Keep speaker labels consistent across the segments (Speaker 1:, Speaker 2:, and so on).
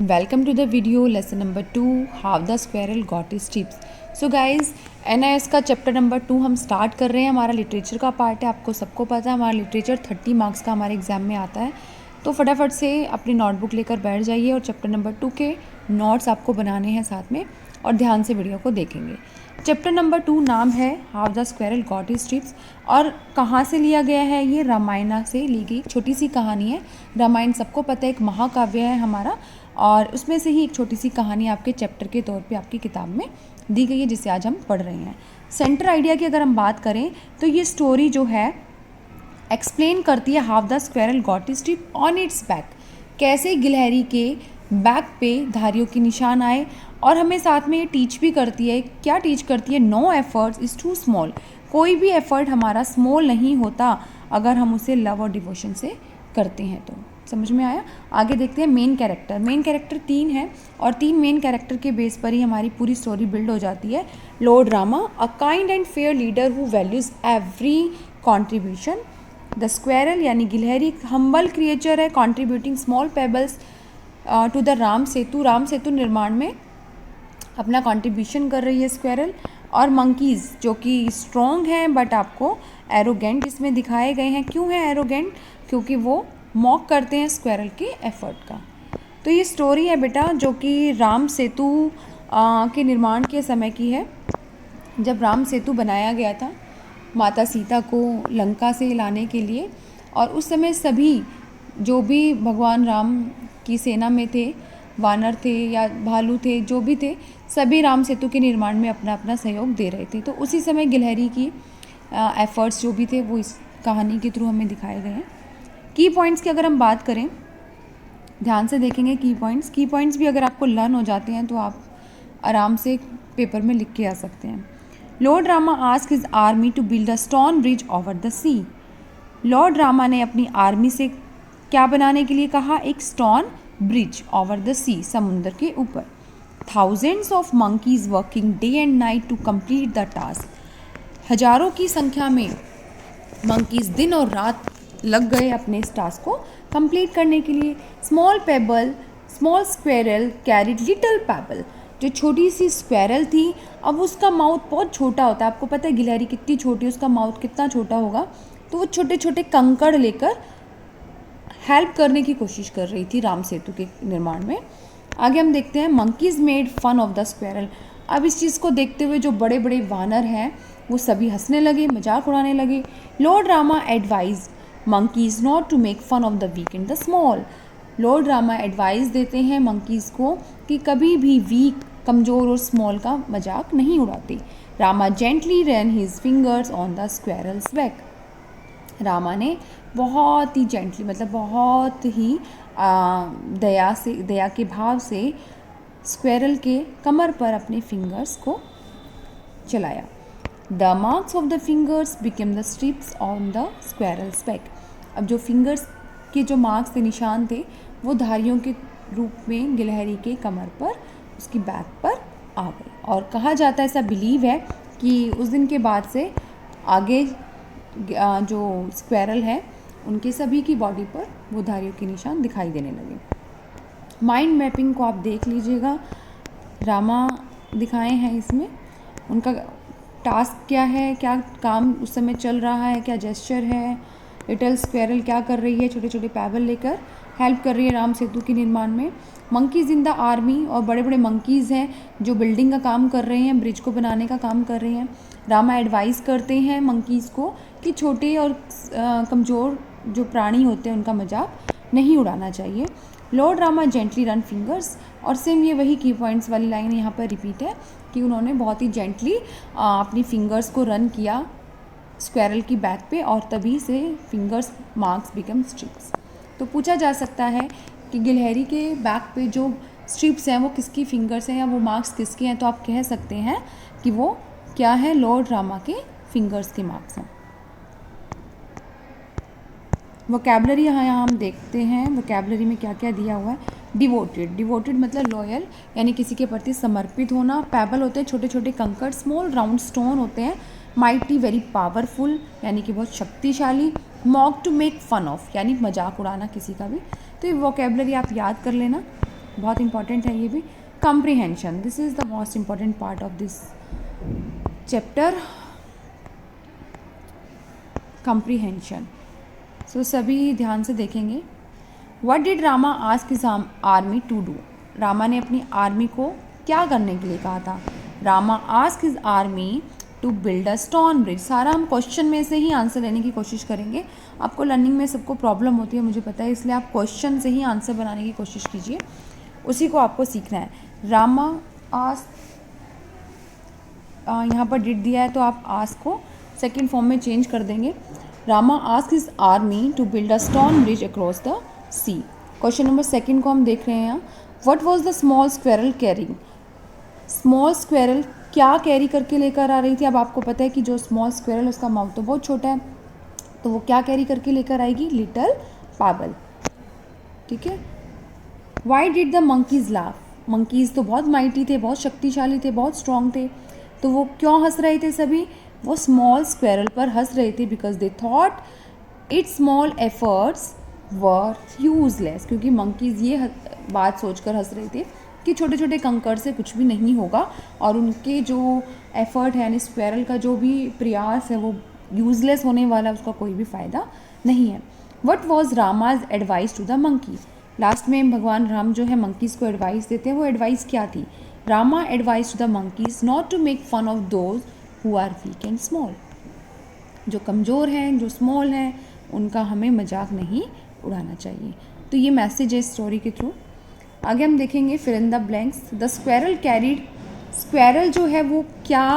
Speaker 1: Welcome to the video lesson number 2 how the squirrel got his tips. So guys, NIS का chapter number 2 हम start कर रहे हैं. हमारा लिटरेचर का पार्ट है. आपको सबको पता है हमारा लिटरेचर 30 मार्क्स का हमारे एग्जाम में आता है. तो फटाफट से अपनी नोटबुक लेकर बैठ जाइए और चैप्टर नंबर 2 के नोट्स आपको बनाने हैं साथ में और ध्यान से वीडियो को देखेंगे. चैप्टर नंबर 2 नाम है how the squirrel got his tips और कहाँ से लिया गया है. ये रामायण से ली गई छोटी सी कहानी है. रामायण सबको पता है एक महाकाव्य है हमारा और उसमें से ही एक छोटी सी कहानी आपके चैप्टर के तौर पे आपकी किताब में दी गई है जिसे आज हम पढ़ रहे हैं. सेंटर आइडिया की अगर हम बात करें तो ये स्टोरी जो है एक्सप्लेन करती है how the squirrel got his tip on it's back. कैसे गिलहरी के बैक पे धारियों के निशान आए और हमें साथ में ये टीच भी करती है. क्या टीच करती है? No efforts is too small. कोई भी एफर्ट हमारा स्मॉल नहीं होता अगर हम उसे लव और डिवोशन से करते हैं. तो समझ में आया. आगे देखते हैं मेन कैरेक्टर. मेन कैरेक्टर 3 है और 3 मेन कैरेक्टर के बेस पर ही हमारी पूरी स्टोरी बिल्ड हो जाती है. Lord Rama, a kind and fair leader who values every contribution. The squirrel यानी गिलहरी हम्बल क्रिएचर है contributing small pebbles to the Ram Setu. Ram Setu निर्माण में अपना कंट्रीब्यूशन कर रही है स्क्वायरल. और मंकीज़ जो कि स्ट्रॉन्ग हैं बट आपको एरोगेंट इसमें दिखाए गए हैं. क्यों है एरोगेंट? क्योंकि वो मॉक करते हैं स्क्वायरल के एफर्ट का. तो ये स्टोरी है बेटा जो कि राम सेतु के निर्माण के समय की है. जब राम सेतु बनाया गया था माता सीता को लंका से लाने के लिए और उस समय सभी जो भी भगवान राम की सेना में थे, वानर थे या भालू थे, जो भी थे, सभी राम सेतु के निर्माण में अपना अपना सहयोग दे रहे थे. तो उसी समय गिलहरी की एफर्ट्स जो भी थे वो इस कहानी के थ्रू हमें दिखाए गए हैं. की पॉइंट्स की अगर हम बात करें, ध्यान से देखेंगे की पॉइंट्स भी अगर आपको लर्न हो जाते हैं तो आप आराम से पेपर में लिख के आ सकते हैं. Lord Rama ask his army to build a stone bridge over the sea. Lord Rama ने अपनी आर्मी से क्या बनाने के लिए कहा? एक stone bridge over the sea, समुद्र के ऊपर. Thousands of monkeys working day and night to complete the task. हजारों की संख्या में मंकीज दिन और रात लग गए अपने इस टास्क को कंप्लीट करने के लिए. Small squirrel carried little payable. जो छोटी सी स्क्वायरल थी, अब उसका माउथ बहुत छोटा होता है. आपको पता है गिलहरी कितनी छोटी, उसका माउथ कितना छोटा होगा. तो वो छोटे छोटे कंकड़ लेकर हेल्प करने की कोशिश कर रही थी राम सेतु के निर्माण में. आगे हम देखते हैं monkeys made fun of the squirrel. अब इस चीज़ को देखते हुए जो बड़े बड़े वानर हैं वो सभी हंसने लगे, मजाक उड़ाने लगे. Lord Rama advise monkeys not to make fun of the weak and the small. Lord Rama advice देते हैं मंकीज़ को कि कभी भी वीक, कमज़ोर और स्मॉल का मजाक नहीं उड़ाते. Rama gently run his fingers on the squirrels back. Rama ने बहुत ही जेंटली मतलब बहुत ही दया के भाव से स्क्वायरल के कमर पर अपने फिंगर्स को चलाया. The marks of the fingers became the strips on the squirrels back. अब जो फिंगर्स के जो मार्क्स थे, निशान थे, वो धारियों के रूप में गिलहरी के कमर पर, उसकी बैक पर आ गए. और कहा जाता है, ऐसा बिलीव है कि उस दिन के बाद से आगे जो स्क्वायरल है उनके सभी की बॉडी पर वो धारियों के निशान दिखाई देने लगे. माइंड मैपिंग को आप देख लीजिएगा. रामा दिखाए हैं इसमें. उनका टास्क क्या है, क्या काम उस समय चल रहा है, क्या जेस्चर है. लिटिल स्क्वायरल क्या कर रही है? छोटे छोटे पैबल लेकर हेल्प कर रही है राम सेतु के निर्माण में. मंकीज़ इन द आर्मी, और बड़े बड़े मंकीज़ हैं जो बिल्डिंग का काम कर रहे हैं, ब्रिज को बनाने का काम कर रहे हैं. रामा एडवाइस करते हैं मंकीज़ को कि छोटे और कमज़ोर जो प्राणी होते हैं उनका मजाक नहीं उड़ाना चाहिए. Lord Rama gently run fingers. और सेम ये वही की पॉइंट्स वाली लाइन यहाँ पर रिपीट है कि उन्होंने बहुत ही जेंटली अपनी फिंगर्स को रन किया स्क्वायरल की बैक पे और तभी से फिंगर्स मार्क्स बिकम स्ट्रिप्स. तो पूछा जा सकता है कि गिलहरी के बैक पे जो स्ट्रिप्स हैं वो किसकी फिंगर्स हैं या वो मार्क्स किसके हैं. तो आप कह सकते हैं कि वो क्या है? लॉर्ड रामा के फिंगर्स के मार्क्स हैं. वोकैबलरी यहाँ हम देखते हैं. वोकैबलरी में क्या क्या दिया हुआ है. डिवोटेड मतलब लॉयल यानी किसी के प्रति समर्पित होना. पैबल होते हैं छोटे छोटे कंकड़. स्मॉल राउंड स्टोन होते हैं. माइटी वेरी पावरफुल यानी कि बहुत शक्तिशाली. Mock to make fun of यानी मजाक उड़ाना किसी का भी. तो ये वोकेबलरी आप याद कर लेना. बहुत इंपॉर्टेंट है ये भी। Comprehension, this is the most important part of this chapter, comprehension. So सभी ध्यान से देखेंगे। What did Rama ask his army to do? Rama ने अपनी आर्मी को क्या करने के लिए कहा था? Rama ask his army to build a stone bridge. सारा हम क्वेश्चन में से ही आंसर लेने की कोशिश करेंगे। आपको लर्निंग में सबको प्रॉब्लम होती है, मुझे पता है, इसलिए आप क्वेश्चन से ही आंसर बनाने की कोशिश कीजिए, उसी को आपको सीखना है। रामा आस्क, यहाँ पर डिड दिया है तो आप आस्क को सेकेंड फॉर्म में चेंज कर देंगे। Rama ask his army to build a stone bridge across the sea. Question number second को हम देख रहे हैं यहाँ। What was the small squirrel carrying? Small squirrel क्या कैरी करके लेकर आ रही थी? अब आपको पता है कि जो स्मॉल स्क्वेरल उसका माउथ तो बहुत छोटा है, तो वो क्या कैरी करके लेकर आएगी? Little payable. ठीक है। Why did the monkeys laugh? Monkeys तो बहुत माइटी थे, बहुत शक्तिशाली थे, बहुत स्ट्रॉन्ग थे, तो वो क्यों हंस रहे थे सभी? वो स्मॉल स्क्वेरल पर हंस रहे थे because they thought it's small efforts were useless. क्योंकि मंकीज़ ये बात सोचकर हंस रहे थे कि छोटे छोटे कंकर से कुछ भी नहीं होगा और उनके जो एफर्ट है यानी स्क्वेरल का जो भी प्रयास है वो यूजलेस होने वाला, उसका कोई भी फ़ायदा नहीं है। What was Rama's advice to the monkey? Last में भगवान राम जो है मंकीज़ को एडवाइस देते हैं, वो एडवाइस क्या थी? Rama advice to the monkeys not to make fun of those who are weak and small. जो कमज़ोर हैं, जो स्मॉल हैं, उनका हमें मजाक नहीं उड़ाना चाहिए। तो ये मैसेज है स्टोरी के थ्रू। आगे हम देखेंगे fill in the blanks. The squirrel carried, squirrel जो है वो क्या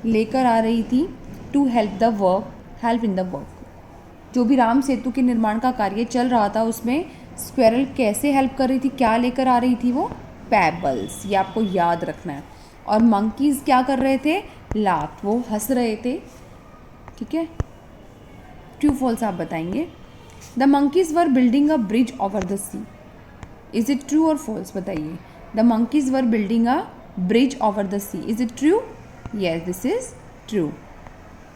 Speaker 1: लेकर आ रही थी? To help the work, help in the work. जो भी राम सेतु के निर्माण का कार्य चल रहा था उसमें स्क्वेरल कैसे हेल्प कर रही थी, क्या लेकर आ रही थी? वो पेबल्स, ये आपको याद रखना है। और मंकीज़ क्या कर रहे थे? लाफ, वो हंस रहे थे। ठीक है, ट्रू फॉल्स आप बताएंगे। The monkeys were building a bridge over the sea. Is it true और फॉल्स बताइए? The monkeys were building a bridge over the sea, is it true? Yes, this is true.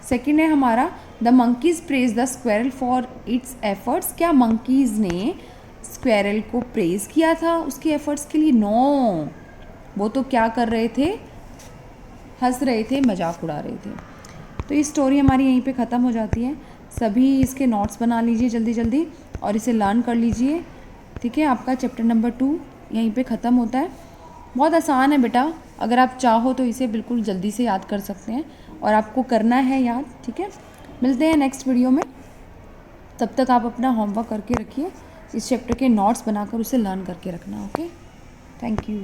Speaker 1: Second है हमारा the monkeys praise the squirrel for its efforts. क्या monkeys ने squirrel को praise किया था उसके एफर्ट्स के लिए? नो, वो तो क्या कर रहे थे? हंस रहे थे, मजाक उड़ा रहे थे। तो ये स्टोरी हमारी यहीं पे ख़त्म हो जाती है। सभी इसके नोट्स बना लीजिए जल्दी जल्दी और इसे लर्न कर लीजिए। ठीक है, आपका चैप्टर नंबर 2 यहीं पे ख़त्म होता है। बहुत आसान है बेटा, अगर आप चाहो तो इसे बिल्कुल जल्दी से याद कर सकते हैं और आपको करना है याद। ठीक है, मिलते हैं नेक्स्ट वीडियो में। तब तक आप अपना होमवर्क करके रखिए, इस चैप्टर के नोट्स बनाकर उसे लर्न करके रखना। Okay, thank you.